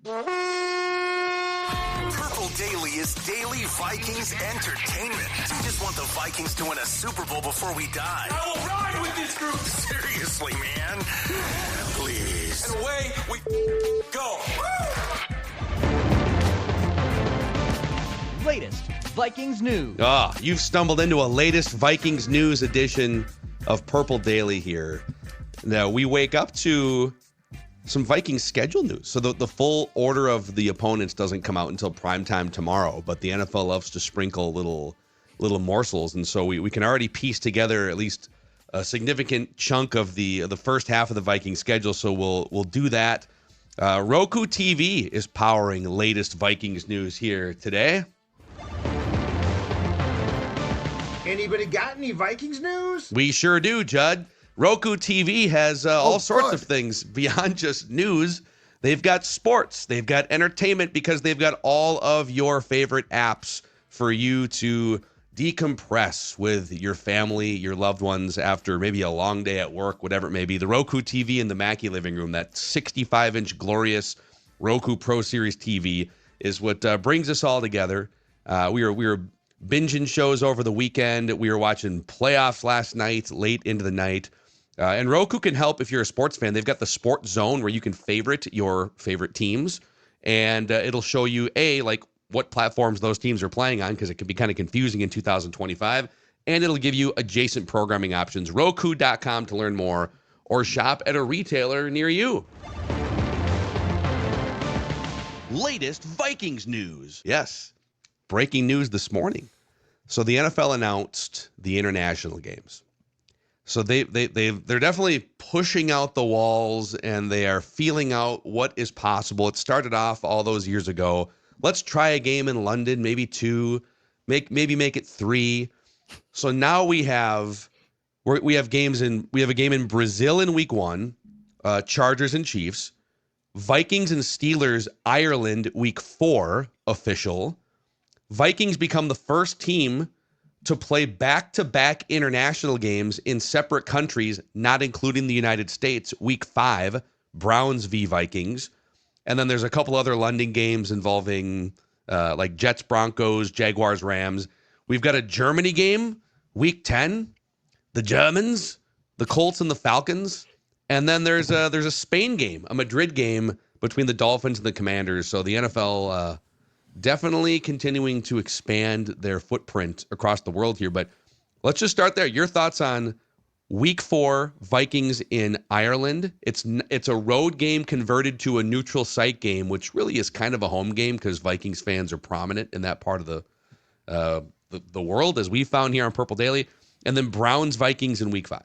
Purple Daily is daily Vikings entertainment. We just want the Vikings to win a Super Bowl before we die. I will ride with this group. Seriously, man. Please. And away we go. Latest Vikings news. You've stumbled into a latest Vikings news edition of Purple Daily here. Now, we wake up to some Vikings schedule news. So the full order of the opponents doesn't come out until primetime tomorrow, but the NFL loves to sprinkle little morsels. And so we can already piece together at least a significant chunk of the first half of the Vikings schedule. So we'll do that. Roku TV is powering latest Vikings news here today. Anybody got any Vikings news? We sure do, Judd. Roku TV has all sorts of things beyond just news. They've got sports. They've got entertainment because they've got all of your favorite apps for you to decompress with your family, your loved ones after maybe a long day at work, whatever it may be. The Roku TV in the Mackie living room, that 65-inch glorious Roku Pro Series TV is what brings us all together. We were binging shows over the weekend. We were watching playoffs last night, late into the night. And Roku can help if you're a sports fan. They've got the Sports Zone where you can favorite your favorite teams. And it'll show you, like what platforms those teams are playing on, because it can be kind of confusing in 2025. And it'll give you adjacent programming options. Roku.com to learn more, or shop at a retailer near you. Latest Vikings news. Yes. Breaking news this morning. So the NFL announced the international games. So they're definitely pushing out the walls, and they are feeling out what is possible. It started off all those years ago. Let's try a game in London, maybe 2, maybe make it 3. So now we have a game in Brazil in week 1, Chargers and Chiefs, Vikings and Steelers Ireland week 4 official. Vikings become the first team to play back-to-back international games in separate countries, not including the United States. Week 5, Browns v. Vikings. And then there's a couple other London games involving like Jets, Broncos, Jaguars, Rams. We've got a Germany game, week 10, the Germans, the Colts and the Falcons. And then there's a Spain game, a Madrid game between the Dolphins and the Commanders. So the NFL definitely continuing to expand their footprint across the world here. But let's just start there. Your thoughts on week 4, Vikings in Ireland. It's a road game converted to a neutral site game, which really is kind of a home game because Vikings fans are prominent in that part of the world, as we found here on Purple Daily. And then Browns Vikings in week 5.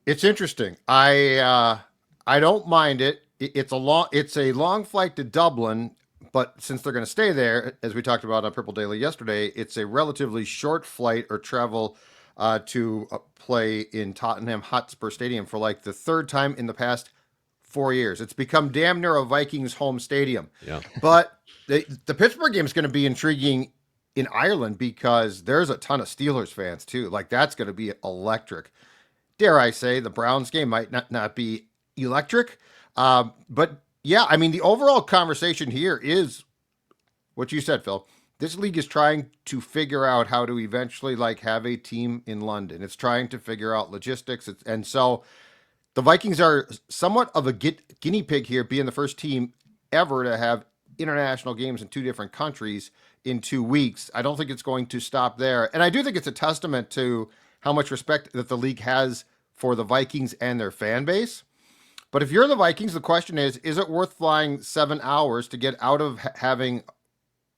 It's interesting. I don't mind it. It's a long flight to Dublin. But since they're going to stay there, as we talked about on Purple Daily yesterday, it's a relatively short flight or travel to play in Tottenham Hotspur Stadium for like the third time in the past 4 years. It's become damn near a Vikings home stadium. Yeah. But the Pittsburgh game is going to be intriguing in Ireland because there's a ton of Steelers fans too. Like that's going to be electric. Dare I say the Browns game might not be electric, but yeah, I mean, the overall conversation here is what you said, Phil. This league is trying to figure out how to eventually have a team in London. It's trying to figure out logistics. And so the Vikings are somewhat of a guinea pig here, being the first team ever to have international games in 2 different countries in 2 weeks. I don't think it's going to stop there. And I do think it's a testament to how much respect that the league has for the Vikings and their fan base. But if you're the Vikings, the question is it worth flying 7 hours to get out of having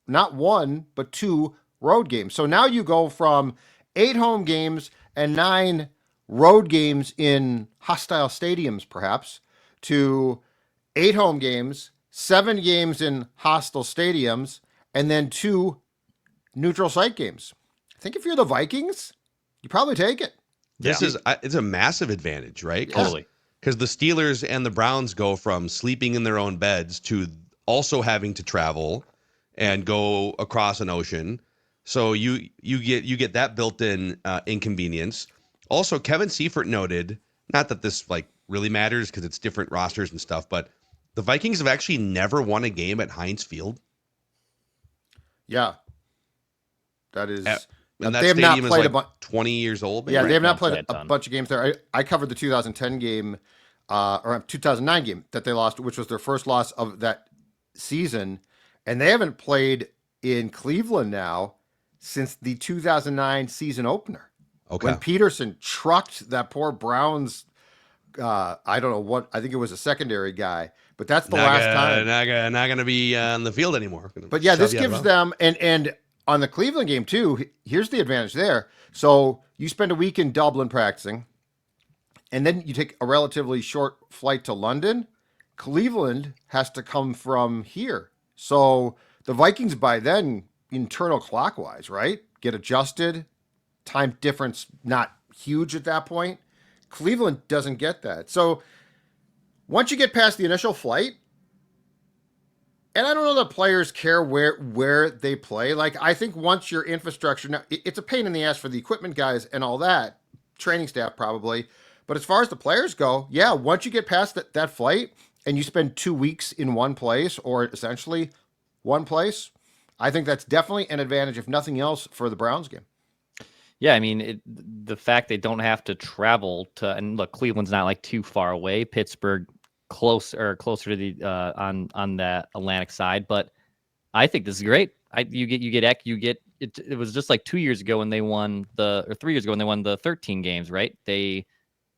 not 1, but 2 road games? So now you go from 8 home games and 9 road games in hostile stadiums, perhaps, to 8 home games, 7 games in hostile stadiums, and then 2 neutral site games. I think if you're the Vikings, you probably take it. It's a massive advantage, right? Yeah. Totally. Because the Steelers and the Browns go from sleeping in their own beds to also having to travel and go across an ocean. So you get that built-in inconvenience. Also, Kevin Seifert noted, not that this really matters because it's different rosters and stuff, but The Vikings have actually never won a game at Heinz Field. Yeah. That is. And that they have stadium not played is like 20 years old. Yeah, maybe? they have not Don't played play a a bunch of games there. I covered the 2010 game, or 2009 game that they lost, which was their first loss of that season. And they haven't played in Cleveland now since the 2009 season opener. Okay. When Peterson trucked that poor Browns, I don't know what, I think it was a secondary guy, but that's the last time. Not going to be on the field anymore. But yeah, this gives them, and on the Cleveland game too, here's the advantage there. So you spend a week in Dublin practicing, and then you take a relatively short flight to London. Cleveland has to come from here. So the Vikings by then, internal clockwise, right? Get adjusted. Time difference not huge at that point. Cleveland doesn't get that. So once you get past the initial flight, and I don't know that players care where they play. Like, I think once your infrastructure, now it's a pain in the ass for the equipment guys and all that, training staff probably. But as far as the players go, yeah, once you get past that flight and you spend 2 weeks in one place, or essentially one place, I think that's definitely an advantage, if nothing else, for the Browns game. Yeah, I mean, the fact they don't have to travel to, and look, Cleveland's not like too far away. Pittsburgh closer to the on that Atlantic side, but I think this is great. You get it was just like 2 years ago when they won or 3 years ago when they won the 13 games, right? They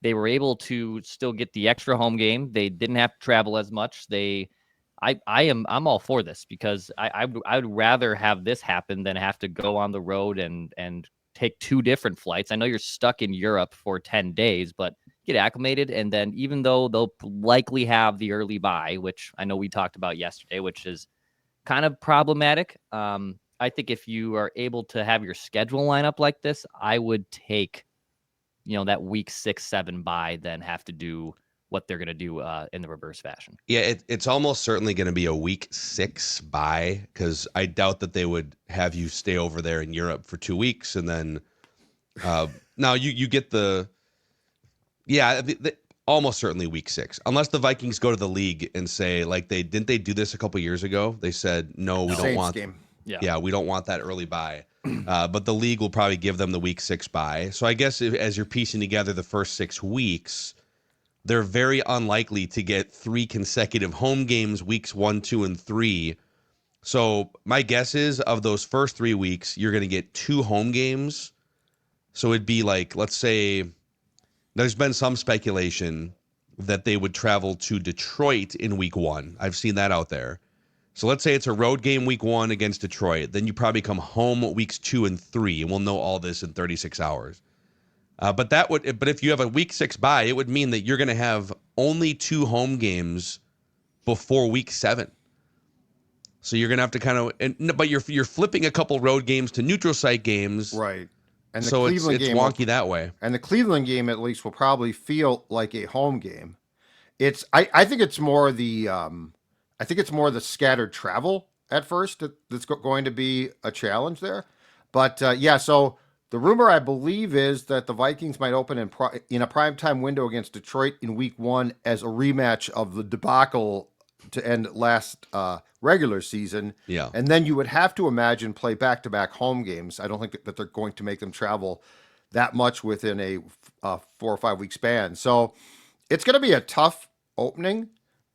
were able to still get the extra home game. They didn't have to travel as much. I'm all for this because I would rather have this happen than have to go on the road and take 2 different flights. I know you're stuck in Europe for 10 days, but get acclimated. And then even though they'll likely have the early bye, which I know we talked about yesterday, which is kind of problematic. I think if you are able to have your schedule line up like this, I would take, that week 6, 7 bye, then have to do what they're going to do in the reverse fashion. Yeah, it's almost certainly going to be a week 6 bye, because I doubt that they would have you stay over there in Europe for 2 weeks. And then now you get almost certainly week 6, unless the Vikings go to the league and say, like, didn't they do this a couple years ago? They said, no, we don't want game. Yeah, we don't want that early bye. But the league will probably give them the week 6 bye. So I guess as you're piecing together the first 6 weeks, they're very unlikely to get 3 consecutive home games, weeks 1, 2, and 3. So my guess is, of those first 3 weeks, you're going to get 2 home games. So it'd be like, let's say, there's been some speculation that they would travel to Detroit in week 1. I've seen that out there. So let's say it's a road game week 1 against Detroit. Then you probably come home weeks 2 and 3, and we'll know all this in 36 hours. But if you have a week 6 bye, it would mean that you're going to have only 2 home games before week 7. So you're going to have to but you're flipping a couple road games to neutral site games, Right. And the so Cleveland it's game wonky that way. And the Cleveland game, at least, will probably feel like a home game. I think it's more the scattered travel at first that's going to be a challenge there. But so the rumor, I believe, is that the Vikings might open in a primetime window against Detroit in week 1 as a rematch of the debacle to end last regular season. Yeah. And then you would have to imagine play back-to-back home games. I don't think that they're going to make them travel that much within a 4 or 5 week span. So it's going to be a tough opening,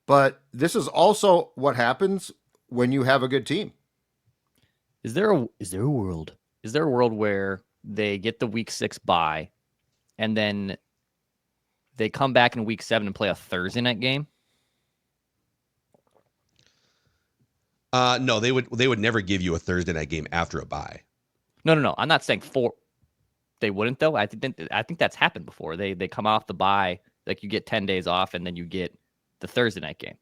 but this is also what happens when you have a good team. Is there a world where they get the week 6 bye and then they come back in week 7 and play a Thursday night game? No, they would never give you a Thursday night game after a bye. No. I'm not saying they wouldn't, though. I think that's happened before. They come off the bye, like you get 10 days off, and then you get the Thursday night game.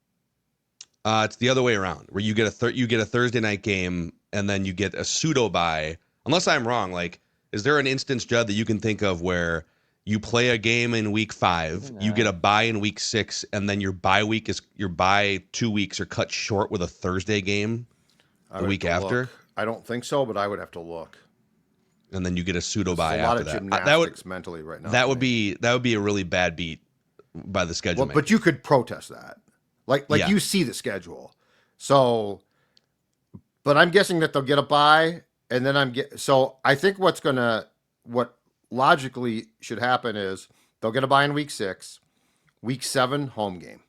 It's the other way around, where you get a Thursday night game and then you get a pseudo bye. Unless I'm wrong, like, is there an instance, Judd, that you can think of where you play a game in week 5, you get a bye in week 6, and then your bye 2 weeks are cut short with a Thursday game the week after? I don't think so, but I would have to look. And then you get a pseudo bye a lot after of that. gymnastics mentally right now. That would be a really bad beat by the schedule. But you could protest that. Like Yeah. you see the schedule. So, but I'm guessing that they'll get a bye, and then so I think what logically should happen is they'll get a bye in week 6, week 7 home game.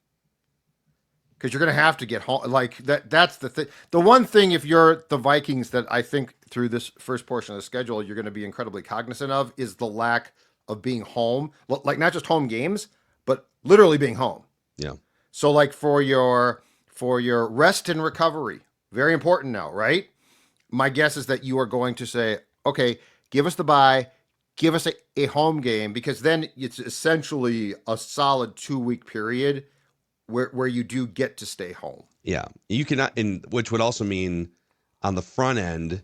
Because you're going to have to get home. Like that's the thing. The one thing, if you're the Vikings, that I think through this first portion of the schedule, you're going to be incredibly cognizant of is the lack of being home. Like not just home games, but literally being home. Yeah. So like for your rest and recovery, very important now, right? My guess is that you are going to say, okay, give us the bye, give us a home game, because then it's essentially a solid 2-week period where you do get to stay home. Yeah. You cannot, which would also mean on the front end,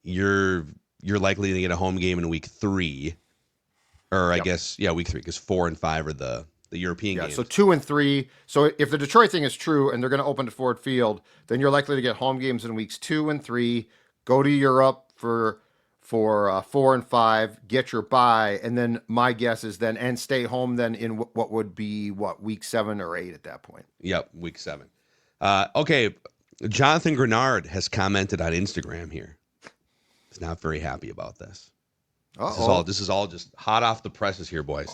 you're likely to get a home game in week 3, or I guess, week 3, because 4 and 5 are the European games. So 2 and 3. So if the Detroit thing is true and they're going to open to Ford Field, then you're likely to get home games in weeks 2 and 3, go to Europe for 4 and 5, get your bye, and then my guess is and stay home then in what would be week 7 or 8 at that point. Yep, week 7. Okay, Jonathan Greenard has commented on Instagram here. He's not very happy about this. This is all just hot off the presses here, boys.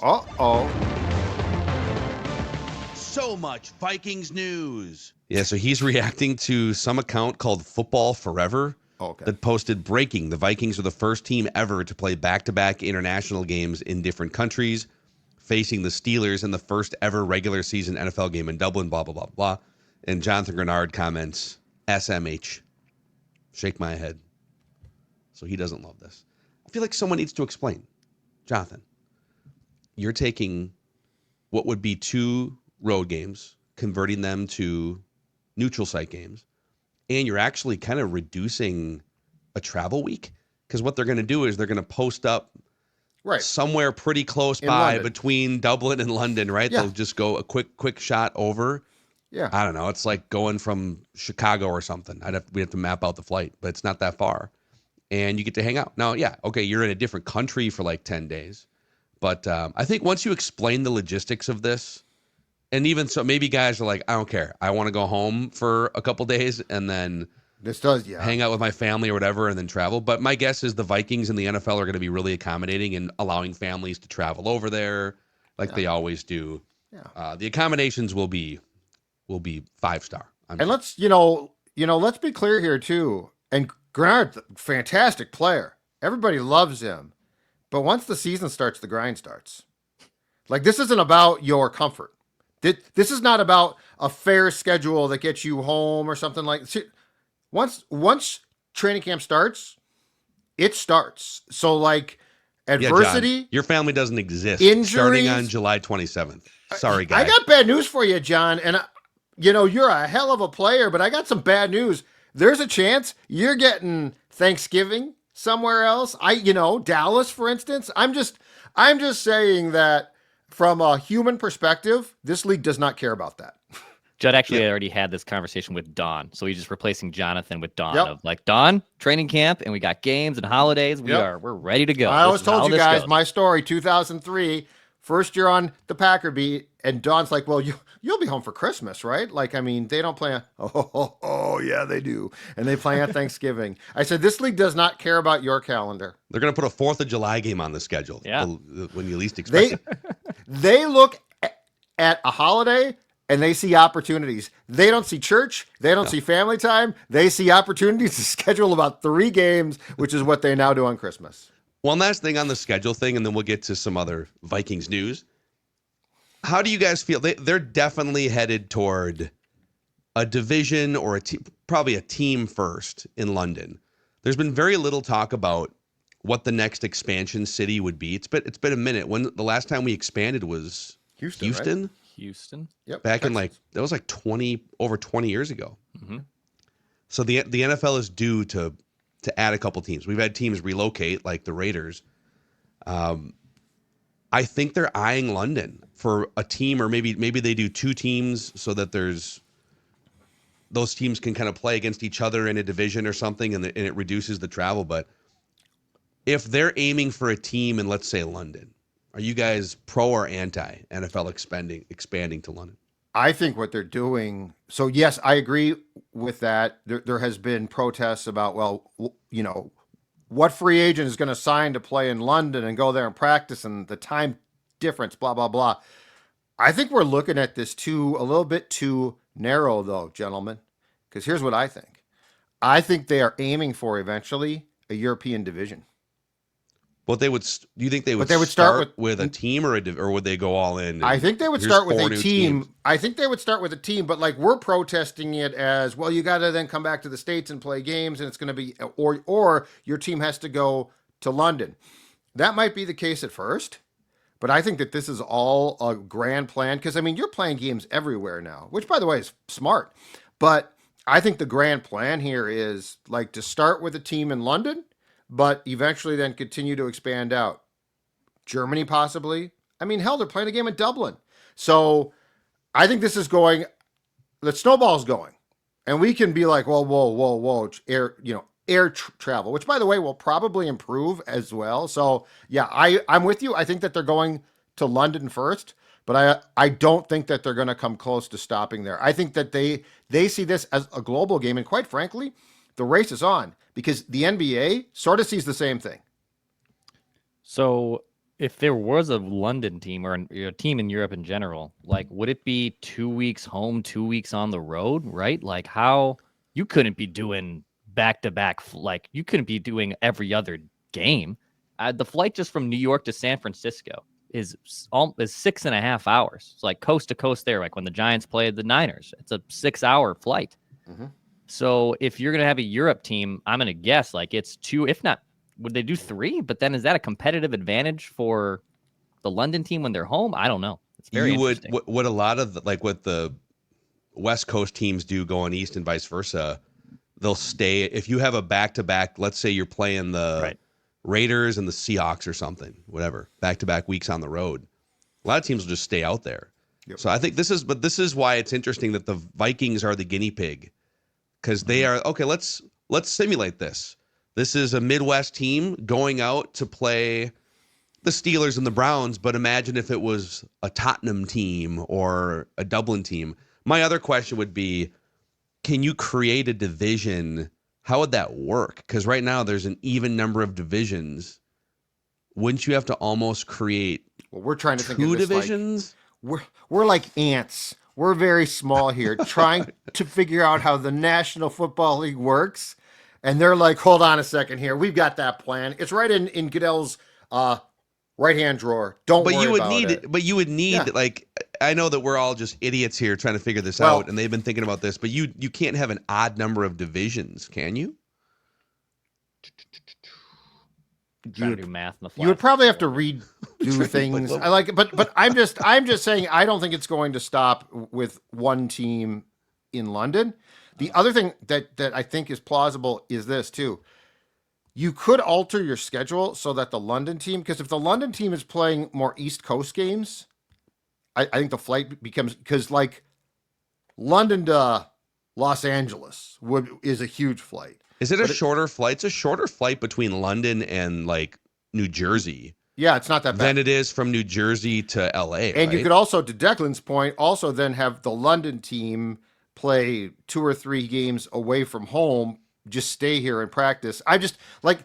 So much Vikings news. Yeah, so he's reacting to some account called Football Forever. That posted breaking. The Vikings are the first team ever to play back-to-back international games in different countries, facing the Steelers in the first ever regular season NFL game in Dublin, blah, blah, blah, blah. And Jonathan Greenard comments, SMH. Shake my head. So he doesn't love this. I feel like someone needs to explain. Jonathan, you're taking what would be 2 road games, converting them to neutral site games, and you're actually kind of reducing a travel week, because what they're going to do is they're going to post up somewhere pretty close by between Dublin and London, right? Yeah. They'll just go a quick shot over. Yeah. I don't know. It's like going from Chicago or something. We have to map out the flight, but it's not that far. And you get to hang out. Now, you're in a different country for like 10 days. But I think once you explain the logistics of this, and even so, maybe guys are like, I don't care. I want to go home for a couple days and then hang out with my family or whatever and then travel. But my guess is the Vikings and the NFL are going to be really accommodating and allowing families to travel over there like they always do. Yeah. The accommodations will be 5-star. And let's let's be clear here too. And Greenard, fantastic player. Everybody loves him. But once the season starts, the grind starts. Like, this isn't about your comfort. This is not about a fair schedule that gets you home or something like. Once training camp starts, it starts. So like adversity, John, your family doesn't exist. Injuries, starting on July 27th. Sorry, guys. I got bad news for you, John. And you're a hell of a player, but I got some bad news. There's a chance you're getting Thanksgiving somewhere else. Dallas, for instance. I'm just saying that from a human perspective, this league does not care about that. Judd actually already had this conversation with Don, so he's just replacing Jonathan with Don. Of like, Don, training camp, and we got games and holidays. We're ready to go. I always told you guys my story. 2003, first year on the Packer beat, and Don's like, "Well, you'll be home for Christmas, right?" Like, I mean, they don't play on. Oh, yeah, they do, and they play on Thanksgiving. I said, this league does not care about your calendar. They're going to put a 4th of July game on the schedule. Yeah. When you least expect it. They look at a holiday and they see opportunities. They don't see church. They don't see family time. They see opportunities to schedule about 3 games, which is what they now do on Christmas. One last thing on the schedule thing, and then we'll get to some other Vikings news. How do you guys feel? They're definitely headed toward a division or probably a team first in London. There's been very little talk about what the next expansion city would be. It's been a minute. When the last time we expanded was Houston. Right? Houston. Yep. Back in that was like over 20 years ago. Mm-hmm. So the NFL is due to add a couple teams. We've had teams relocate, like the Raiders. I think they're eyeing London for a team, or maybe they do 2 teams so that those teams can kind of play against each other in a division or something, and it reduces the travel. But if they're aiming for a team in, let's say, London, are you guys pro or anti NFL expanding to London? I think what they're doing. So yes, I agree with that. There has been protests about, well, what free agent is going to sign to play in London and go there and practice and the time difference, blah, blah, blah. I think we're looking at this a little bit too narrow, though, gentlemen, because here's what I think. I think they are aiming for eventually a European division. But do you think they would, start with a team or would they go all in? I think they would start with a team. I think they would start with a team, but like we're protesting it as, well, you got to then come back to the States and play games, and it's going to be, or your team has to go to London. That might be the case at first, but I think that this is all a grand plan because, I mean, you're playing games everywhere now, which, by the way, is smart. But I think the grand plan here is like to start with a team in London, but eventually then continue to expand out. Germany, possibly. I mean, hell, they're playing a game in Dublin. So I think this is going, the snowball's going. And we can be like, well, whoa, air travel, which, by the way, will probably improve as well. So, yeah, I'm with you. I think that they're going to London first, but I don't think that they're going to come close to stopping there. I think that they see this as a global game. And quite frankly, the race is on because the NBA sort of sees the same thing. So if there was a London team or a team in Europe in general, like, would it be 2 weeks home, 2 weeks on the road, right? Like, how you couldn't be doing back-to-back, like, you couldn't be doing every other game. The flight just from New York to San Francisco is 6.5 hours. It's like coast to coast there, like when the Giants played the Niners. It's a 6-hour flight. Mm-hmm. So if you're going to have a Europe team, I'm going to guess like it's 2, if not, would they do 3? But then is that a competitive advantage for the London team when they're home? I don't know. It's very interesting. What a lot of what the West Coast teams do going east and vice versa, they'll stay. If you have a back-to-back, let's say you're playing the Raiders and the Seahawks or something, whatever, back-to-back weeks on the road, a lot of teams will just stay out there. Yep. So I think this is why it's interesting that the Vikings are the guinea pig. Because they are, okay, let's simulate this. This is a Midwest team going out to play the Steelers and the Browns, but imagine if it was a Tottenham team or a Dublin team. My other question would be, can you create a division? How would that work? Because right now there's an even number of divisions. Wouldn't you have to almost create we're trying to think two of this divisions? Like, we're like ants. We're very small here, trying to figure out how the National Football League works. And they're like, hold on a second here. We've got that plan. It's right in Goodell's right-hand drawer. Don't worry about it. But you would need, like, I know that we're all just idiots here trying to figure this out, and they've been thinking about this, but you can't have an odd number of divisions, can you? Trying to do math on the fly. You would probably have to redo things. I like it, but I'm just saying I don't think it's going to stop with one team in London. The other thing that I think is plausible is this too. You could alter your schedule so that the London team, because if the London team is playing more East Coast games, I think the flight becomes, because like London to Los Angeles is a huge flight. Is it a shorter flight? It's a shorter flight between London and like New Jersey. Yeah, it's not that bad. Than it is from New Jersey to LA. And you could also, to Declan's point, also then have the London team play 2 or 3 games away from home, just stay here and practice. I just like,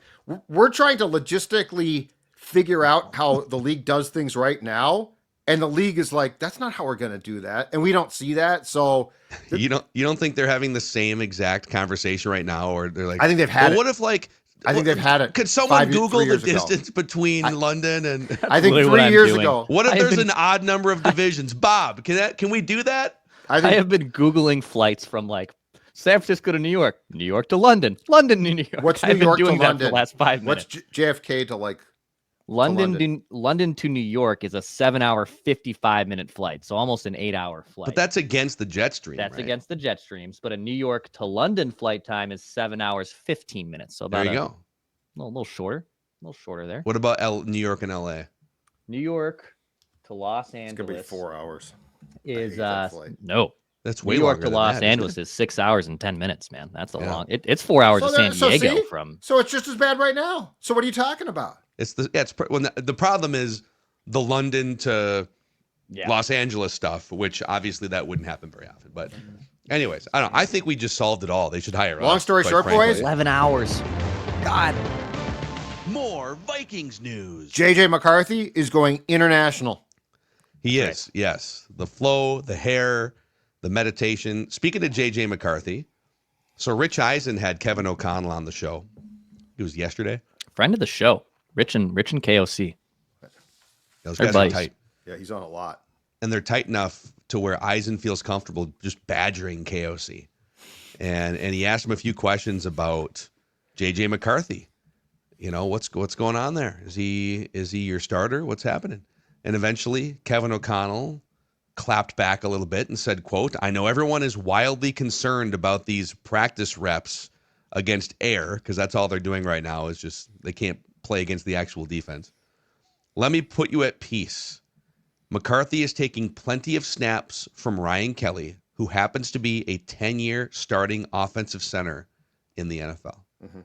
we're trying to logistically figure out how the league does things right now. And the league is like, that's not how we're going to do that. And we don't see that. So you don't think they're having the same exact conversation right now? Or they're like, I think they've had it. What if like, I think they've had it. Could someone Google the distance between London and I think 3 years ago. What if there's an odd number of divisions? Bob, can we do that? I have been Googling flights from like San Francisco to New York to London, London to New York. What's New York to London? For the last 5 minutes. What's JFK to like London to New York is a 7-hour, 55-minute flight, so almost an 8-hour flight. But that's against the jet stream. That's right? against the jet streams. But a New York to London flight time is 7 hours, 15 minutes. So about there you go. A little shorter there. What about New York and LA? New York to Los Angeles. It's gonna be 4 hours. Is no. That's way New York longer to than Los that, Angeles is 6 hours and 10 minutes, man. That's a long. It's 4 hours to San Diego from. So it's just as bad right now. So what are you talking about? The problem is the London to Los Angeles stuff, which obviously that wouldn't happen very often. But anyways, I don't know. I think we just solved it all. They should hire us. Long story short, boys. 11 hours. God. More Vikings news. JJ McCarthy is going international. He is, yes. The flow, the hair, the meditation. Speaking of JJ McCarthy, so Rich Eisen had Kevin O'Connell on the show. It was yesterday. Friend of the show, Rich and KOC. Those guys are tight. Yeah, he's on a lot. And they're tight enough to where Eisen feels comfortable just badgering KOC. And he asked him a few questions about JJ McCarthy. You know, what's going on there? Is he your starter? What's happening? And eventually Kevin O'Connell clapped back a little bit and said, quote, "I know everyone is wildly concerned about these practice reps against air, because that's all they're doing right now is just they can't play against the actual defense. Let me put you at peace. McCarthy is taking plenty of snaps from Ryan Kelly, who happens to be a 10-year starting offensive center in the NFL. Mm-hmm.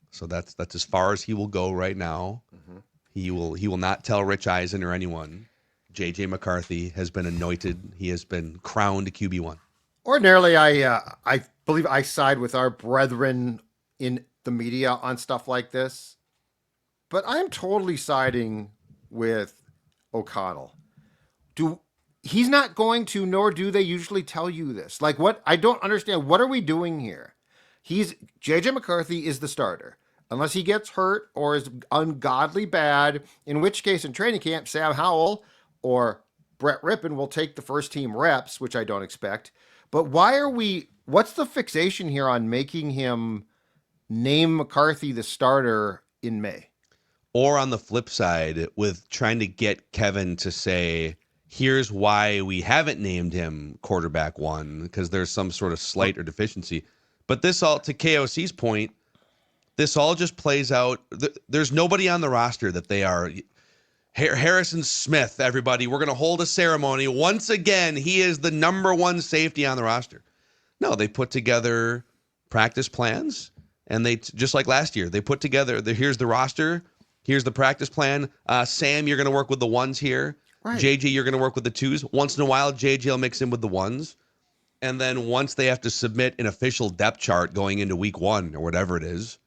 So that's as far as he will go right now. Mm-hmm. He will not tell Rich Eisen or anyone. JJ McCarthy has been anointed. He has been crowned QB1. Ordinarily, I believe I side with our brethren in the media on stuff like this, but I'm totally siding with O'Connell. He's not going to, nor do they usually tell you this. Like, what? I don't understand. What are we doing here? JJ McCarthy is the starter. Unless he gets hurt or is ungodly bad, in which case in training camp, Sam Howell or Brett Rippon will take the first team reps, which I don't expect. But what's the fixation here on making him name McCarthy the starter in May? Or on the flip side, with trying to get Kevin to say, here's why we haven't named him quarterback one, because there's some sort of slight or deficiency. But this all, to KOC's point, this all just plays out. There's nobody on the roster that they are. Harrison Smith, everybody, we're going to hold a ceremony. Once again, he is the number one safety on the roster. No, they put together practice plans, and they, just like last year, they put together, here's the roster, here's the practice plan. Sam, you're going to work with the ones here. Right. JJ, you're going to work with the twos. Once in a while, JJ will mix in with the ones. And then once they have to submit an official depth chart going into week one or whatever it is,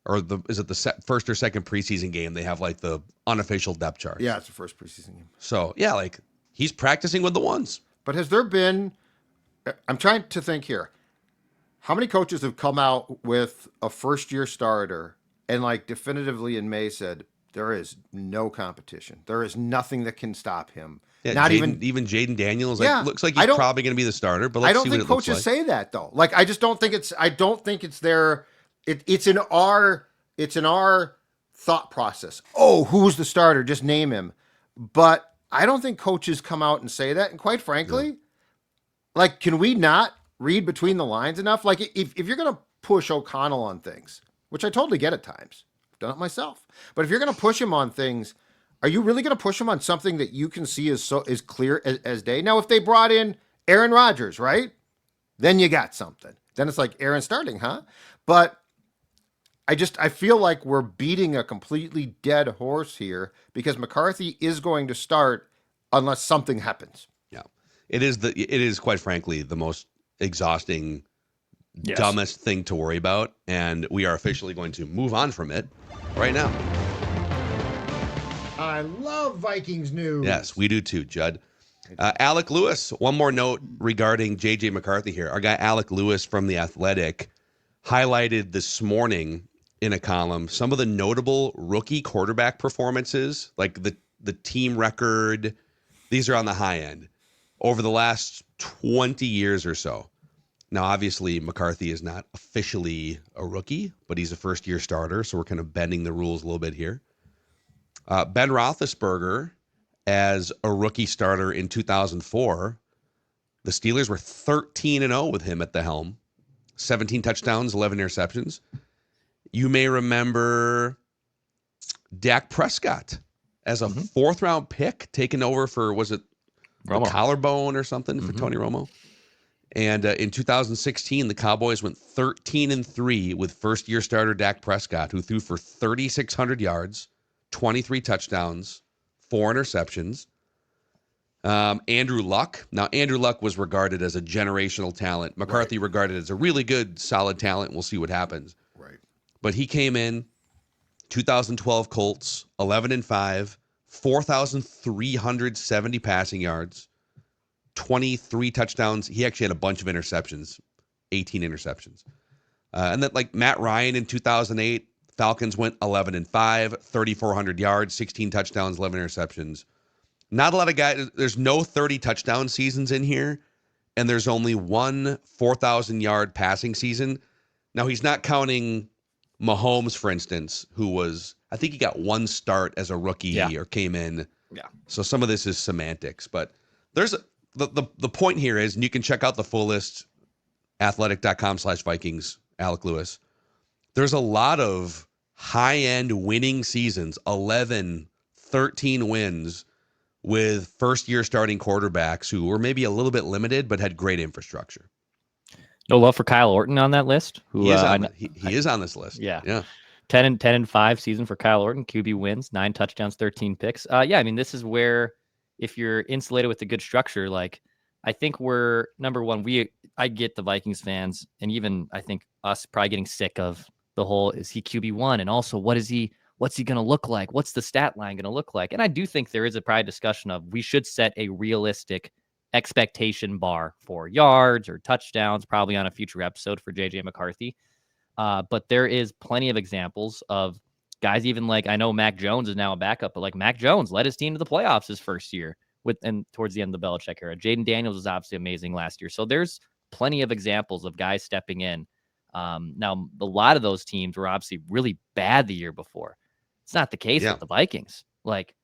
or is it the first or second preseason game? They have like the unofficial depth chart. Yeah, it's the first preseason game. So yeah, like he's practicing with the ones. But has there been? I'm trying to think here. How many coaches have come out with a first-year starter and like definitively in May said there is no competition, there is nothing that can stop him? Yeah, not even Jaden Daniels. Like, looks like he's probably going to be the starter. But let's I don't see think what it looks coaches like. say that though. Like I just don't think it's. I don't think it's their. It's in our thought process. Oh, who's the starter? Just name him. But I don't think coaches come out and say that. And quite frankly, like, can we not read between the lines enough? Like, if you're going to push O'Connell on things, which I totally get at times, I've done it myself. But if you're going to push him on things, are you really going to push him on something that you can see is clear as day? Now, if they brought in Aaron Rodgers, right? Then you got something. Then it's like Aaron starting, huh? But I feel like we're beating a completely dead horse here because McCarthy is going to start unless something happens. Yeah. It is quite frankly the most exhausting, dumbest thing to worry about. And we are officially going to move on from it right now. I love Vikings news. Yes, we do too, Judd. Alec Lewis, one more note regarding JJ McCarthy here. Our guy Alec Lewis from The Athletic highlighted this morning in a column some of the notable rookie quarterback performances, like the team record. These are on the high end over the last 20 years or so. Now, obviously, McCarthy is not officially a rookie, but he's a first-year starter, so we're kind of bending the rules a little bit here. Ben Roethlisberger, as a rookie starter in 2004, the Steelers were 13-0 with him at the helm. 17 touchdowns, 11 interceptions. You may remember Dak Prescott as a fourth-round pick taken over for, was it a collarbone or something for Tony Romo? And in 2016, the Cowboys went 13-3 with first-year starter Dak Prescott, who threw for 3,600 yards, 23 touchdowns, 4 interceptions. Andrew Luck. Now, Andrew Luck was regarded as a generational talent. McCarthy regarded as a really good, solid talent. We'll see what happens. Right. But he came in 2012 Colts, 11-5, 4,370 passing yards, 23 touchdowns. He actually had a bunch of interceptions, 18 interceptions. And then like Matt Ryan in 2008, Falcons went 11-5, 3,400 yards, 16 touchdowns, 11 interceptions. Not a lot of guys. There's no 30 touchdown seasons in here, and there's only one 4,000-yard passing season. Now, he's not counting Mahomes, for instance, who was, I think he got one start as a rookie or came in. Yeah. So some of this is semantics, but there's the point here is, and you can check out the full list, athletic.com/Vikings, Alec Lewis. There's a lot of high-end winning seasons, 11, 13 wins, with first-year starting quarterbacks who were maybe a little bit limited but had great infrastructure. No love for Kyle Orton on that list. Who he is on this list. Yeah. 10-5 season for Kyle Orton. QB wins, 9 touchdowns, 13 picks. I mean, this is where if you're insulated with a good structure, like I think we're number one. I get the Vikings fans, and even I think us probably getting sick of the whole is he QB1, and also what's he going to look like? What's the stat line going to look like? And I do think there is a probably discussion of we should set a realistic expectation bar for yards or touchdowns, probably on a future episode for JJ McCarthy. But there is plenty of examples of guys, even like I know Mac Jones is now a backup, but like Mac Jones led his team to the playoffs his first year and towards the end of the Belichick era. Jaden Daniels was obviously amazing last year. So there's plenty of examples of guys stepping in. Now, a lot of those teams were obviously really bad the year before. It's not the case with the Vikings. Like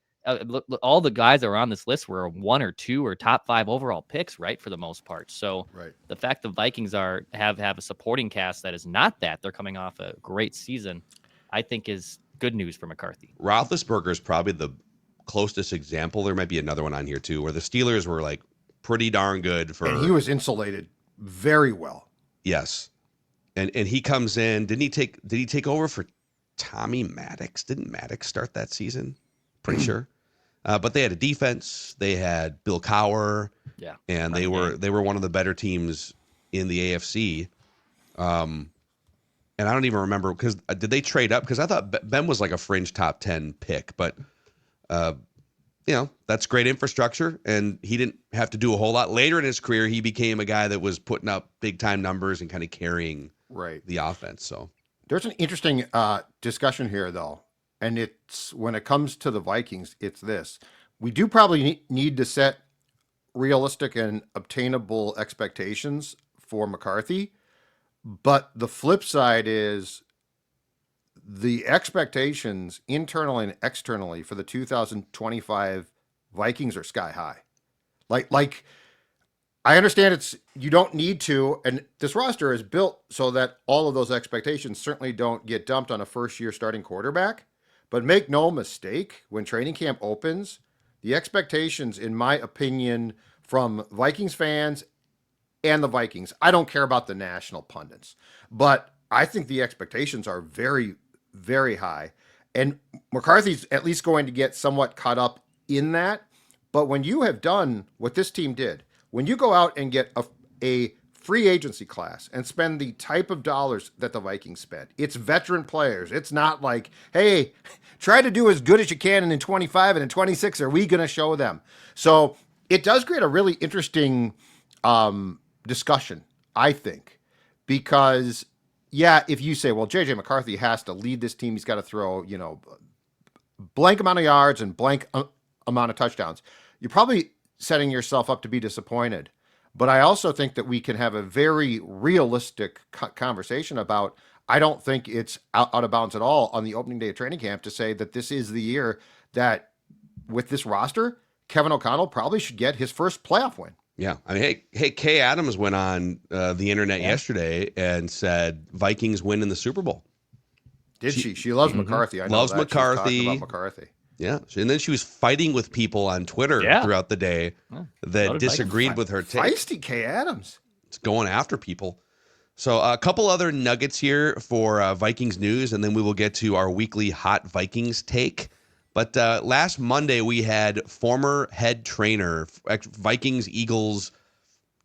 look, all the guys that were on this list were 1 or 2 or top 5 overall picks, right? For the most part. So the fact the Vikings have a supporting cast that is not that, they're coming off a great season, I think is good news for McCarthy. Roethlisberger is probably the closest example. There might be another one on here too, where the Steelers were like pretty darn good for. And he was insulated very well. Yes. And he comes in. Did he take over for Tommy Maddox? Didn't Maddox start that season? Pretty sure. But they had a defense. They had Bill Cowher. Yeah. And they were one of the better teams in the AFC. And I don't even remember because did they trade up? Because I thought Ben was like a fringe top 10 pick, but that's great infrastructure, and he didn't have to do a whole lot. Later in his career, he became a guy that was putting up big time numbers and kind of carrying the offense. So there's an interesting discussion here, though, and it's when it comes to the Vikings, it's this: we do probably need to set realistic and obtainable expectations for McCarthy, but the flip side is the expectations internally and externally for the 2025 Vikings are sky high. Like I understand you don't need to, and this roster is built so that all of those expectations certainly don't get dumped on a first-year starting quarterback. But make no mistake, when training camp opens, the expectations, in my opinion, from Vikings fans and the Vikings, I don't care about the national pundits, but I think the expectations are very, very high. And McCarthy's at least going to get somewhat caught up in that. But when you have done what this team did, when you go out and get a free agency class and spend the type of dollars that the Vikings spent, it's veteran players. It's not like, hey, try to do as good as you can, and in 25 and in 26, are we going to show them? So it does create a really interesting discussion, I think, because if you say, well, JJ McCarthy has to lead this team, he's got to throw, blank amount of yards and blank amount of touchdowns, you're probably setting yourself up to be disappointed. But I also think that we can have a very realistic conversation about, I don't think it's out of bounds at all on the opening day of training camp to say that this is the year that with this roster, Kevin O'Connell probably should get his first playoff win. Yeah. I mean, hey, Kay Adams went on the internet yesterday and said Vikings win in the Super Bowl. Did she? She loves McCarthy. I know loves that. McCarthy. She's talking about McCarthy. Yeah. And then she was fighting with people on Twitter throughout the day that disagreed with her take. Feisty Kay Adams. It's going after people. So a couple other nuggets here for Vikings news, and then we will get to our weekly Hot Vikings take. But last Monday, we had former head trainer, Vikings, Eagles,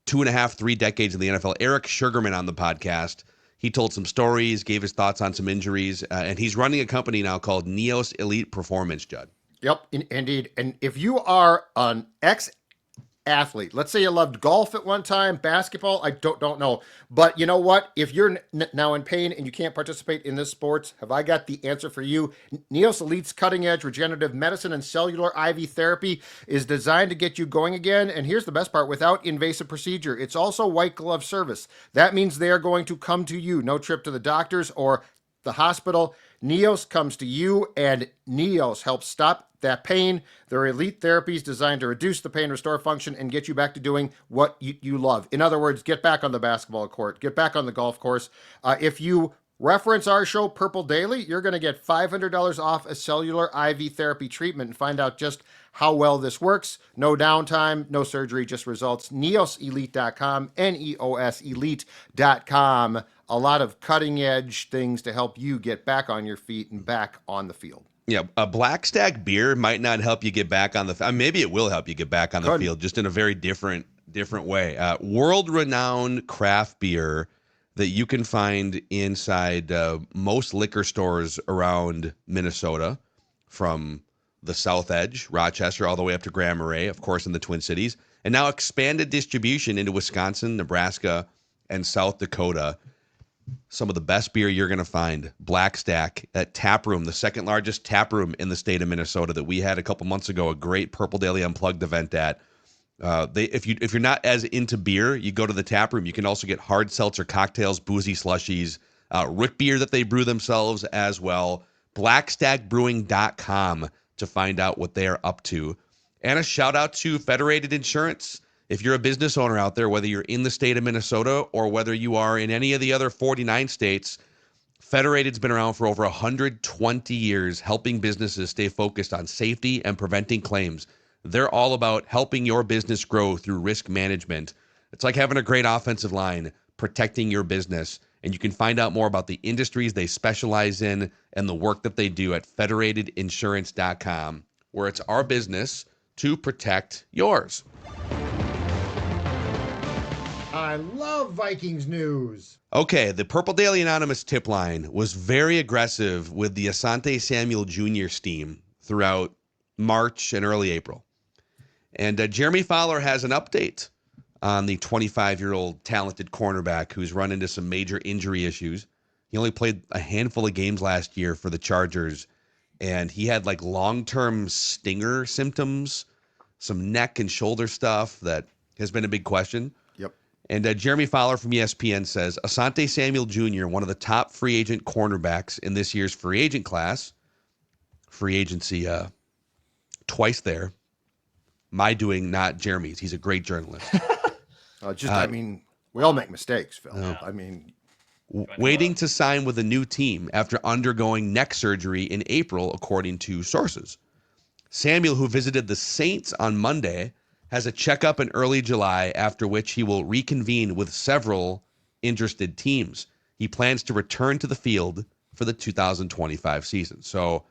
2.5, 3 decades in the NFL, Eric Sugarman on the podcast. He told some stories, gave his thoughts on some injuries, and he's running a company now called Neos Elite Performance, Judd. Yep, indeed. And if you are an ex-athlete, let's say you loved golf at one time, basketball, I don't know. But you know what? If you're now in pain and you can't participate in this sports, have I got the answer for you? Neos Elite's cutting-edge regenerative medicine and cellular IV therapy is designed to get you going again. And here's the best part, without invasive procedure. It's also white glove service. That means they are going to come to you. No trip to the doctors or the hospital. Neos comes to you, and Neos helps stop that pain. Their elite therapies designed to reduce the pain, restore function, and get you back to doing what you love. In other words, get back on the basketball court, get back on the golf course. If you reference our show, Purple Daily, you're going to get $500 off a cellular IV therapy treatment and find out just how well this works. No downtime, no surgery, just results. NeosElite.com, Neos Elite.com. A lot of cutting edge things to help you get back on your feet and back on the field. Yeah, a Black Stack beer might not help you get back on the maybe it will help you get back on the field, just in a very different way. World-renowned craft beer that you can find inside most liquor stores around Minnesota, from the South Edge, Rochester, all the way up to Grand Marais, of course, in the Twin Cities, and now expanded distribution into Wisconsin, Nebraska, and South Dakota. Some of the best beer you're going to find, Black Stack, at Tap Room, the second largest tap room in the state of Minnesota that we had a couple months ago, a great Purple Daily Unplugged event at. If you're not as into beer, you go to the Tap Room. You can also get hard seltzer cocktails, boozy slushies, root beer that they brew themselves as well. BlackStackBrewing.com to find out what they are up to. And a shout out to Federated Insurance. If you're a business owner out there, whether you're in the state of Minnesota or whether you are in any of the other 49 states, Federated's been around for over 120 years, helping businesses stay focused on safety and preventing claims. They're all about helping your business grow through risk management. It's like having a great offensive line, protecting your business. And you can find out more about the industries they specialize in and the work that they do at federatedinsurance.com, where it's our business to protect yours. I love Vikings news. Okay, the Purple Daily Anonymous tip line was very aggressive with the Asante Samuel Jr. steam throughout March and early April. And Jeremy Fowler has an update on the 25-year-old talented cornerback who's run into some major injury issues. He only played a handful of games last year for the Chargers, and he had like long-term stinger symptoms, some neck and shoulder stuff that has been a big question. And Jeremy Fowler from ESPN says, Asante Samuel Jr., one of the top free agent cornerbacks in this year's free agent class, free agency twice there, my doing, not Jeremy's. He's a great journalist. I mean, we all make mistakes, Phil. No. I mean, waiting to sign with a new team after undergoing neck surgery in April, according to sources. Samuel, who visited the Saints on Monday, has a checkup in early July, after which he will reconvene with several interested teams. He plans to return to the field for the 2025 season. So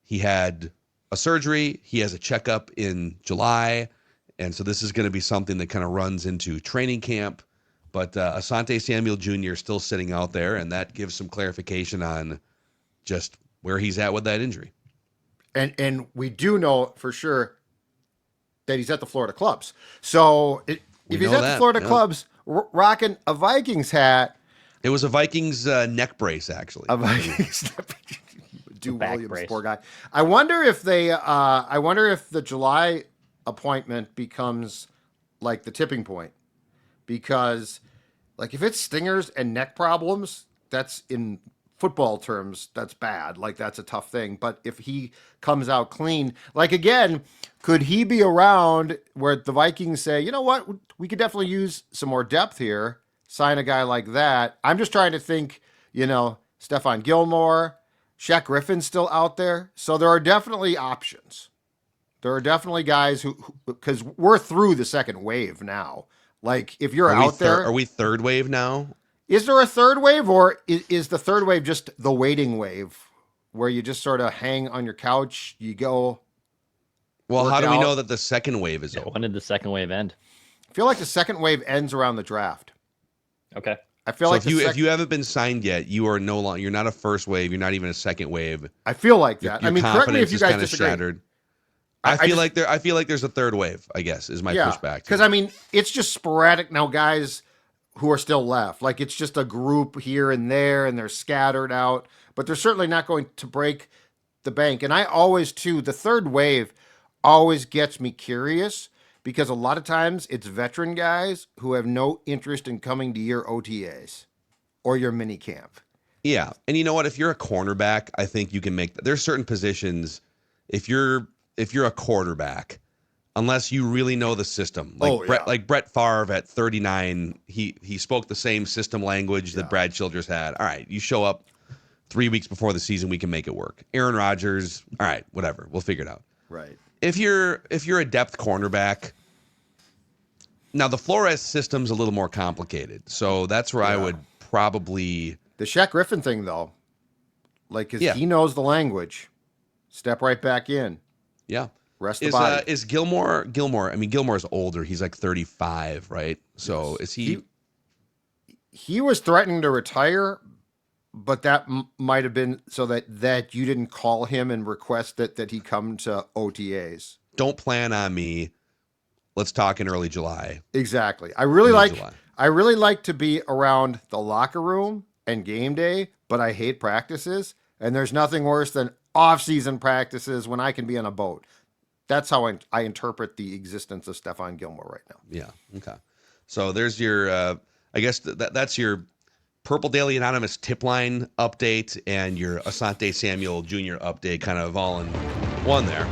he had a surgery, he has a checkup in July, and so this is going to be something that kind of runs into training camp. But Asante Samuel Jr. is still sitting out there, and that gives some clarification on just where he's at with that injury. And we do know for sure that he's at the Florida clubs. So if he's at the Florida clubs rocking a Vikings hat. It was a Vikings neck brace, actually. A Vikings Williams, brace. Poor guy. I wonder if the July appointment becomes like the tipping point. Because like if it's stingers and neck problems, that's in football terms, that's bad. Like that's a tough thing. But if he comes out clean, like again, could he be around where the Vikings say, you know what, we could definitely use some more depth here, sign a guy like that. I'm just trying to think, Stephon Gilmore, Shaq Griffin's still out there. So there are definitely options. There are definitely guys who because we're through the second wave now. Like if you're out there. Are we third wave now? Is there a third wave, or is the third wave just the waiting wave where you just sort of hang on your couch, you go. Well, how do we out. know that the second wave is over? When did the second wave end? I feel like the second wave ends around the draft. Okay. I feel So like if you haven't been signed yet, you are no longer. You're not a first wave. You're not even a second wave. I feel like that. Your I mean, correct me if confidence you is guys kind of disagree. shattered. I feel like there's a third wave, I guess, is my pushback. Because I mean, it's just sporadic now, guys who are still left. Like it's just a group here and there, and they're scattered out. But they're certainly not going to break the bank. And I always, too, the third wave always gets me curious because a lot of times it's veteran guys who have no interest in coming to your OTAs or your mini camp. Yeah, and you know what? If you're a cornerback, I think you can make. There's certain positions. If you're a quarterback, unless you really know the system, like Brett Favre at 39, he spoke the same system language that Brad Childress had. All right, you show up 3 weeks before the season, we can make it work. Aaron Rodgers, all right, whatever, we'll figure it out. Right. If you're a depth cornerback, now the Flores system's a little more complicated, so that's where I would probably the Shaq Griffin thing though, like because he knows the language, step right back in. Yeah. Rest the body. Is Gilmore? I mean, Gilmore's older. He's like 35, right? So is he? He was threatening to retire, but that might have been so that you didn't call him and request that he come to OTAs. Don't plan on me. Let's talk in early July. Exactly. I really like to be around the locker room and game day, but I hate practices. And there's nothing worse than off-season practices when I can be on a boat. That's how I interpret the existence of Stephon Gilmore right now. Yeah. Okay. So there's your, I guess that's your Purple Daily Anonymous tip line update and your Asante Samuel Jr. update, kind of all in one there.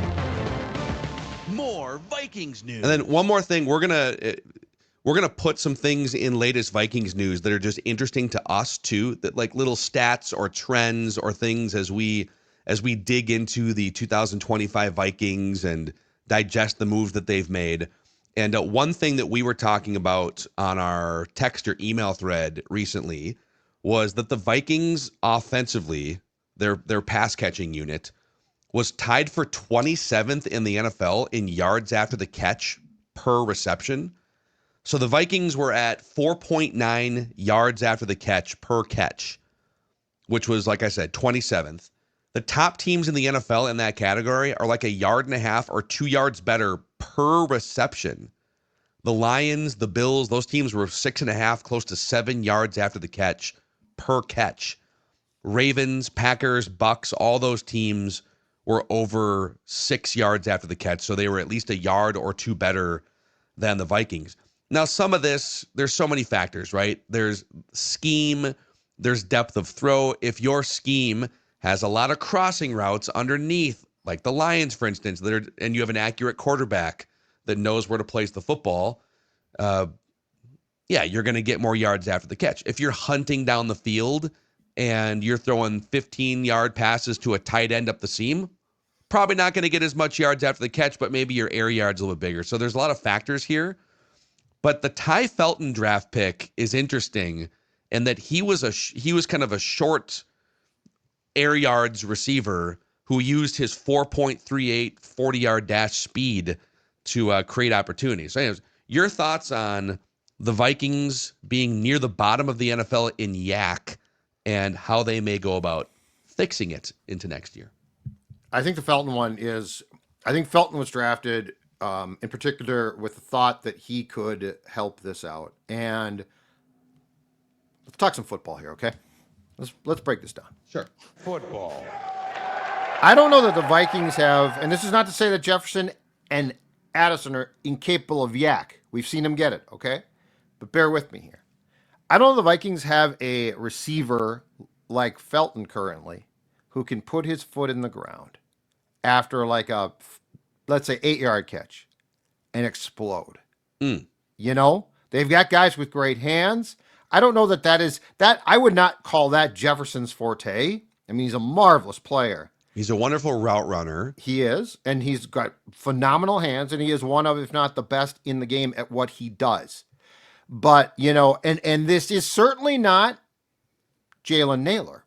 More Vikings news. And then one more thing, we're gonna put some things in latest Vikings news that are just interesting to us too, that like little stats or trends or things as we dig into the 2025 Vikings and digest the moves that they've made. And one thing that we were talking about on our text or email thread recently was that the Vikings offensively, their pass catching unit, was tied for 27th in the NFL in yards after the catch per reception. So the Vikings were at 4.9 yards after the catch per catch, which was, like I said, 27th. The top teams in the NFL in that category are like 1.5 yards or 2 yards better per reception. The Lions, the Bills, those teams were 6.5, close to 7 yards after the catch per catch. Ravens, Packers, Bucks, all those teams were over 6 yards after the catch. So they were at least 1 yard or 2 better than the Vikings. Now, some of this, there's so many factors, right? There's scheme, there's depth of throw. If your scheme has a lot of crossing routes underneath, like the Lions, for instance, and you have an accurate quarterback that knows where to place the football, you're going to get more yards after the catch. If you're hunting down the field and you're throwing 15-yard passes to a tight end up the seam, probably not going to get as much yards after the catch, but maybe your air yards a little bit bigger. So there's a lot of factors here. But the Ty Felton draft pick is interesting in that he was kind of a short air yards receiver who used his 4.38 40-yard dash speed to create opportunities. So anyways, your thoughts on the Vikings being near the bottom of the NFL in yak and how they may go about fixing it into next year? I think the Felton one is, I think Felton was drafted in particular with the thought that he could help this out. And let's talk some football here, okay? Let's break this down. Sure. Football. I don't know that the Vikings have, and this is not to say that Jefferson and Addison are incapable of yak. We've seen them get it, okay? But bear with me here. I don't know the Vikings have a receiver like Felton currently who can put his foot in the ground after like a, let's say, 8-yard catch and explode. You know, they've got guys with great hands. I don't know that I would not call that Jefferson's forte. I mean, he's a marvelous player. He's a wonderful route runner. He is, and he's got phenomenal hands, and he is one of, if not the best in the game at what he does. But, you know, and this is certainly not Jalen Naylor,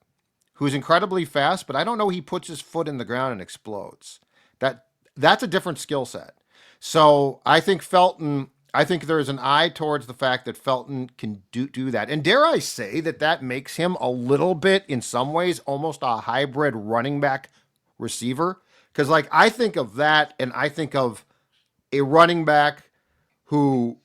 who's incredibly fast, but I don't know he puts his foot in the ground and explodes. That's a different skill set. So I think there's an eye towards the fact that Felton can do that. And dare I say that makes him a little bit, in some ways, almost a hybrid running back receiver. Because, like, I think of that, and I think of a running back who,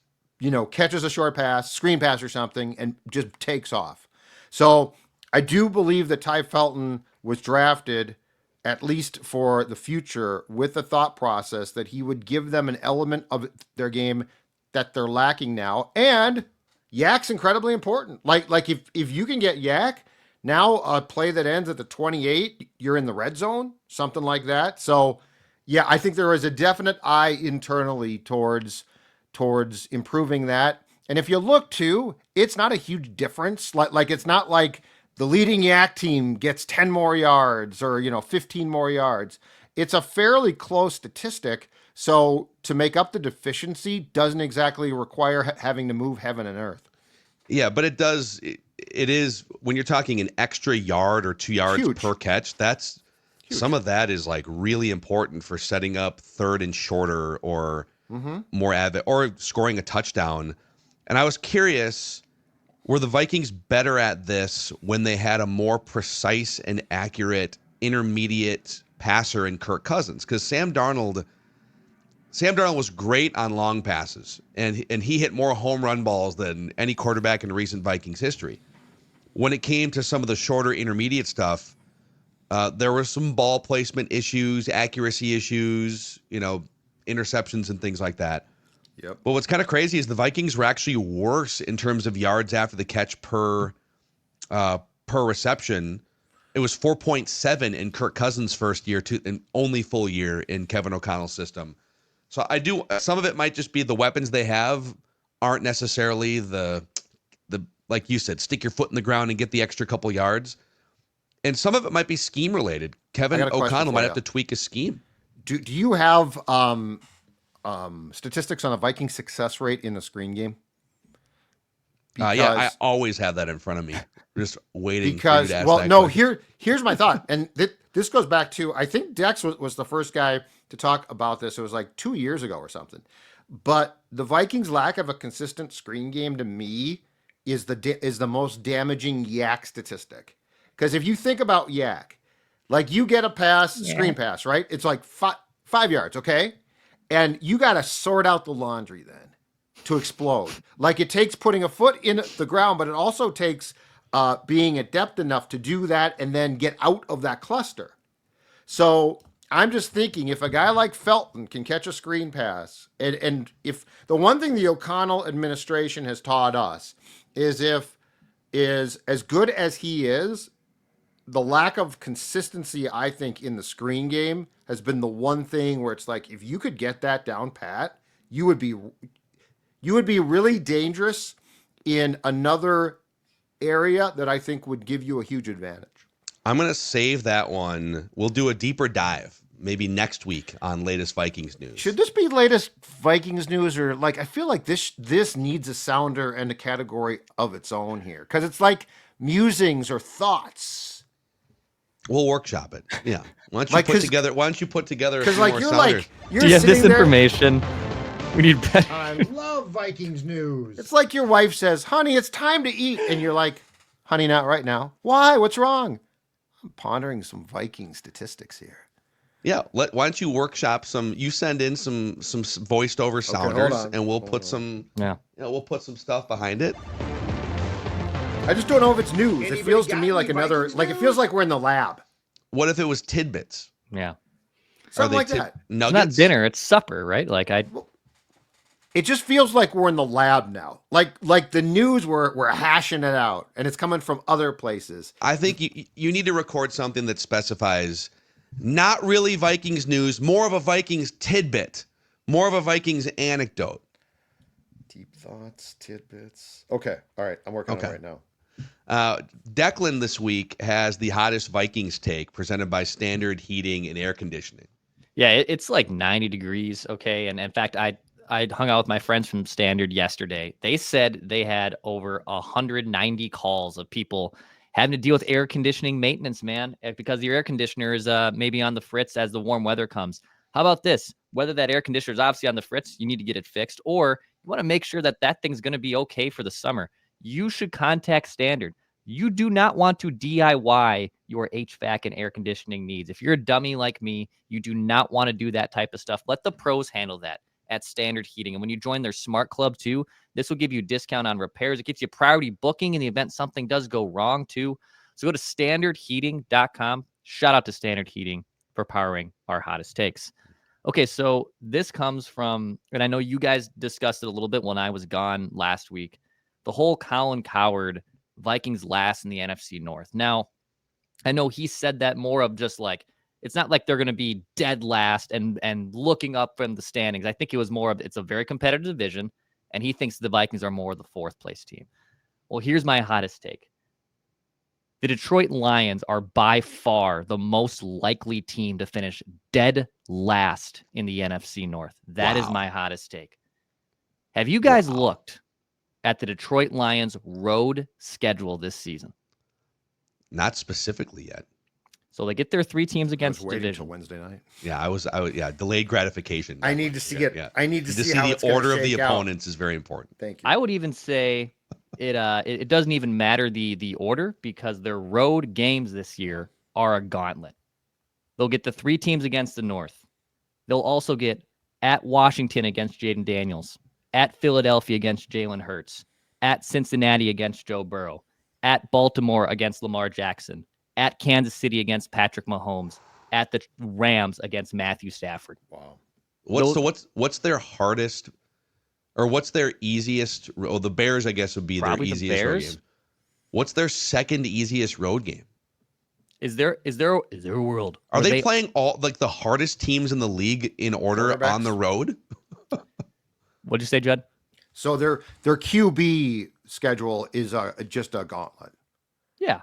catches a short pass, screen pass or something, and just takes off. So I do believe that Ty Felton was drafted, at least for the future, with the thought process that he would give them an element of their game that they're lacking now. And Yak's incredibly important. Like if you can get Yak, now a play that ends at the 28, you're in the red zone, something like that. So, yeah, I think there is a definite eye internally towards improving that. And if you look too, it's not a huge difference. Like it's not like the leading Yak team gets 10 more yards or 15 more yards. It's a fairly close statistic. So to make up the deficiency doesn't exactly require having to move heaven and earth. Yeah, but it does. It is, when you're talking an extra yard or 2 yards Huge. per catch, that's Huge. Some of that is like really important for setting up third and shorter or more avid or scoring a touchdown. And I was curious, were the Vikings better at this when they had a more precise and accurate intermediate passer in Kirk Cousins? Because Sam Darnold was great on long passes, and he hit more home run balls than any quarterback in recent Vikings history. When it came to some of the shorter intermediate stuff, there were some ball placement issues, accuracy issues, interceptions and things like that. Yep. But what's kind of crazy is the Vikings were actually worse in terms of yards after the catch per reception. It was 4.7 in Kirk Cousins' first year, and only full year in Kevin O'Connell's system. So some of it might just be the weapons they have aren't necessarily the like you said, stick your foot in the ground and get the extra couple yards. And some of it might be scheme related. Kevin O'Connell might have to tweak his scheme. Do you have statistics on the Viking success rate in the screen game? Yeah, I always have that in front of me, just waiting. Because, for you to ask well, that no, question. here's my thought, and this goes back to, I think Dex was the first guy to talk about this. It was like 2 years ago or something. But the Vikings' lack of a consistent screen game, to me, is the most damaging Yak statistic. Because if you think about Yak, like you get a pass, screen pass, right? It's like 5 yards, okay? And you got to sort out the laundry then to explode. Like it takes putting a foot in the ground, but it also takes being adept enough to do that and then get out of that cluster. So I'm just thinking, if a guy like Felton can catch a screen pass, and if the one thing the O'Connell administration has taught us is as good as he is, the lack of consistency, I think, in the screen game has been the one thing where it's like, if you could get that down pat, you would be really dangerous in another area that I think would give you a huge advantage. I'm going to save that one. We'll do a deeper dive maybe next week on latest Vikings news. Should this be latest Vikings news, or like, I feel like this needs a sounder and a category of its own here, because it's like musings or thoughts. We'll workshop it. Yeah. Why don't you put together a few like more you're sounders? like you're Do you have sitting this there- information? We need better. I love Vikings news. It's like your wife says, "Honey, it's time to eat," and you're like, "Honey, not right now." Why? What's wrong? I'm pondering some Viking statistics here. Yeah. Why don't you workshop some? You send in some voiced over sounders, on. and we'll put some. Yeah. We'll put some stuff behind it. I just don't know if it's news. Anybody It feels to got me like any another, Vikings like it news? feels like we're in the lab. What if it was tidbits? Yeah. Something like that. It's Nuggets? not dinner, it's supper, right? Like It just feels like we're in the lab now. Like the news, we're hashing it out, and it's coming from other places. I think you need to record something that specifies not really Vikings news, more of a Vikings tidbit, more of a Vikings anecdote. Deep thoughts, tidbits. Okay, all right, I'm working on it right now. Declan this week has the hottest Vikings take presented by Standard Heating and Air Conditioning. yeah, it's like 90 degrees, okay? And in fact, I hung out with my friends from Standard yesterday. They said they had over 190 calls of people having to deal with air conditioning maintenance, man, because your air conditioner is maybe on the fritz as the warm weather comes. How about this? Whether that air conditioner is obviously on the fritz, you need to get it fixed, or you want to make sure that that thing's going to be okay for the summer. You should contact Standard. You do not want to DIY your HVAC and air conditioning needs. If you're a dummy like me, you do not want to do that type of stuff. Let the pros handle that at Standard Heating. And when you join their Smart Club too, this will give you a discount on repairs. It gives you priority booking in the event something does go wrong too. So go to standardheating.com. Shout out to Standard Heating for powering our hottest takes. Okay, so this comes from, and I know you guys discussed it a little bit when I was gone last week, the whole Colin Cowherd Vikings last in the NFC North. Now, I know he said that more of just like, it's not like they're going to be dead last and looking up from the standings. I think it was more of, it's a very competitive division, and he thinks the Vikings are more the fourth place team. Well, here's my hottest take. The Detroit Lions are by far the most likely team to finish dead last in the NFC North. That is my hottest take. Have you guys looked at the Detroit Lions road schedule this season? Not specifically yet. So they get their 3 teams against I was waiting division. till Wednesday night. Yeah, I was delayed gratification. I need to see it. Yeah. I need to see how the it's gonna order of the shake out. opponents is very important. Thank you. I would even say it doesn't even matter the order, because their road games this year are a gauntlet. They'll get the 3 teams against the North. They'll also get at Washington against Jaden Daniels, at Philadelphia against Jalen Hurts, at Cincinnati against Joe Burrow, at Baltimore against Lamar Jackson, at Kansas City against Patrick Mahomes, at the Rams against Matthew Stafford. Wow. What's their hardest, or what's their easiest? Oh, the Bears, I guess, would be Probably their the easiest road Bears. game. What's their second easiest road game? Is there a world? Are where they playing all like the hardest teams in the league in order Quarterbacks? on the road? What'd you say, Judd? So their QB schedule is just a gauntlet. Yeah.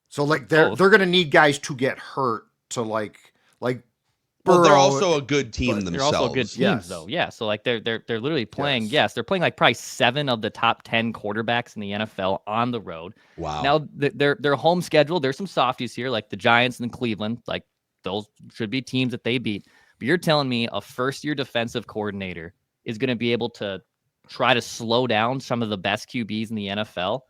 So like they're going to need guys to get hurt to like Well, they're Burrow- also a good team but themselves. They're also good teams, Yes. though. Yeah. So like they're literally playing. Yes. Yes, they're playing like probably 7 of the top 10 quarterbacks in the NFL on the road. Wow. Now their home schedule, there's some softies here, like the Giants and Cleveland. Like those should be teams that they beat. But you're telling me a first-year defensive coordinator is going to be able to try to slow down some of the best QBs in the NFL?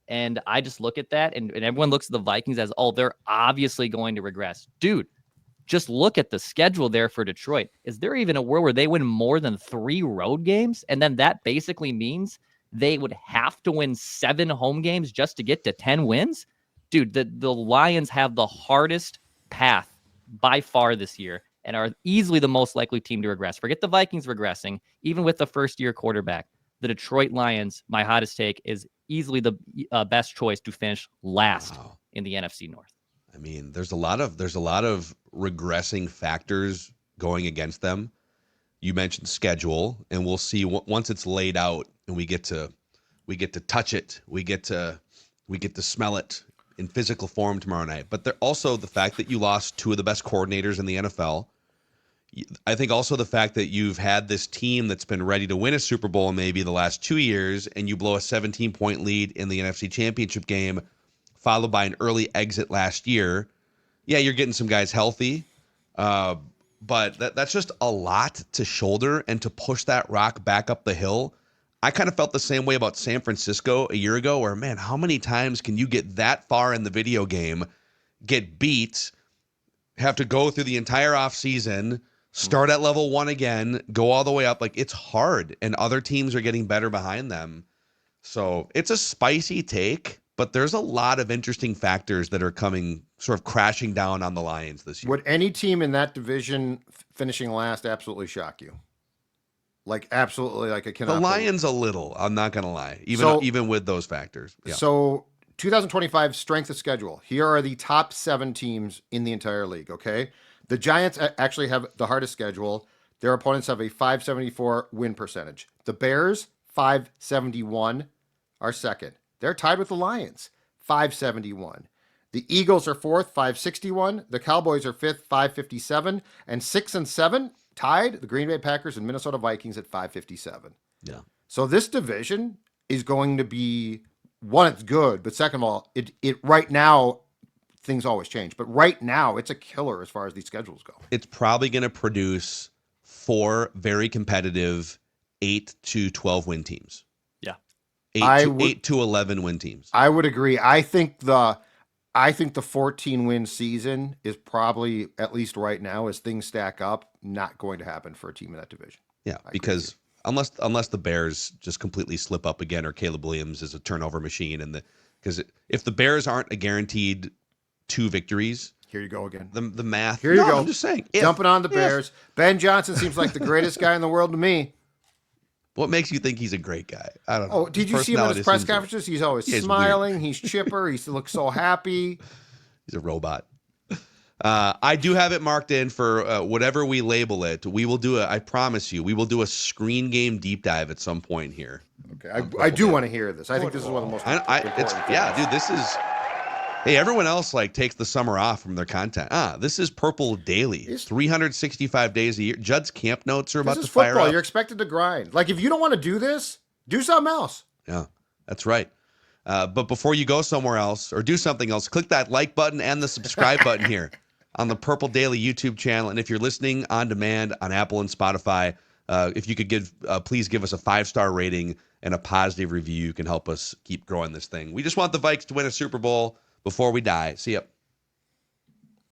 And I just look at that, and everyone looks at the Vikings as, oh, they're obviously going to regress. Dude, just look at the schedule there for Detroit. Is there even a world where they win more than 3 road games? And then that basically means they would have to win 7 home games just to get to 10 wins? Dude, the Lions have the hardest path by far this year and are easily the most likely team to regress. Forget the Vikings regressing, even with the first-year quarterback. The Detroit Lions, my hottest take, is easily the best choice to finish last in the NFC North. I mean, there's a lot of regressing factors going against them. You mentioned schedule, and we'll see once it's laid out and we get to touch it, we get to smell it in physical form tomorrow night. But there also the fact that you lost 2 of the best coordinators in the NFL. I think also the fact that you've had this team that's been ready to win a Super Bowl in maybe the last 2 years, and you blow a 17-point lead in the NFC Championship game, followed by an early exit last year. Yeah, you're getting some guys healthy, but that's just a lot to shoulder and to push that rock back up the hill. I kind of felt the same way about San Francisco a year ago, where, man, how many times can you get that far in the video game, get beat, have to go through the entire offseason, start at level 1 again, go all the way up? Like, it's hard, and other teams are getting better behind them. So it's a spicy take, but there's a lot of interesting factors that are coming sort of crashing down on the Lions this year. Would any team in that division finishing last absolutely shock you? Like, absolutely, like I cannot. The Lions a little, I'm not going to lie, even with those factors. Yeah. So 2025 strength of schedule. Here are the top 7 teams in the entire league, okay? The Giants actually have the hardest schedule. Their opponents have a 574 win percentage. The Bears, 571, are second. They're tied with the Lions, 571. The Eagles are 4th, 561. The Cowboys are 5th, 557. And 6 and 7, tied, the Green Bay Packers and Minnesota Vikings at 557. Yeah. So this division is going to be one, it's good, but second of all, it right now things always change. But right now, it's a killer as far as these schedules go. It's probably going to produce 4 very competitive 8 to 12 win teams. Yeah. 8 to 11 win teams. I would agree. I think the 14 win season is probably, at least right now, as things stack up, not going to happen for a team in that division. Yeah, because unless the Bears just completely slip up again, or Caleb Williams is a turnover machine, because if the Bears aren't a guaranteed 2 victories, here you go again. The math. Here you go. I'm just saying. Jumping on the Bears. Ben Johnson seems like the greatest guy in the world to me. What makes you think he's a great guy? I don't know. Oh, did you see him at his press conferences? He's always smiling. He's chipper. He looks so happy. He's a robot. I do have it marked in for whatever we label it. We will do I promise you, we will do a screen game deep dive at some point here. Okay, I do want to hear this. I think this is one of the most important things. Dude, this is. Hey, everyone else takes the summer off from their content. This is Purple Daily. 365 days a year. Judd's camp notes are about to fire up. This is football. You're expected to grind. Like, if you don't want to do this, do something else. Yeah, that's right. But before you go somewhere else or do something else, click that like button and the subscribe button here on the Purple Daily YouTube channel. And if you're listening on demand on Apple and Spotify, if you could please give us a 5-star rating and a positive review, you can help us keep growing this thing. We just want the Vikes to win a Super Bowl before we die. See ya.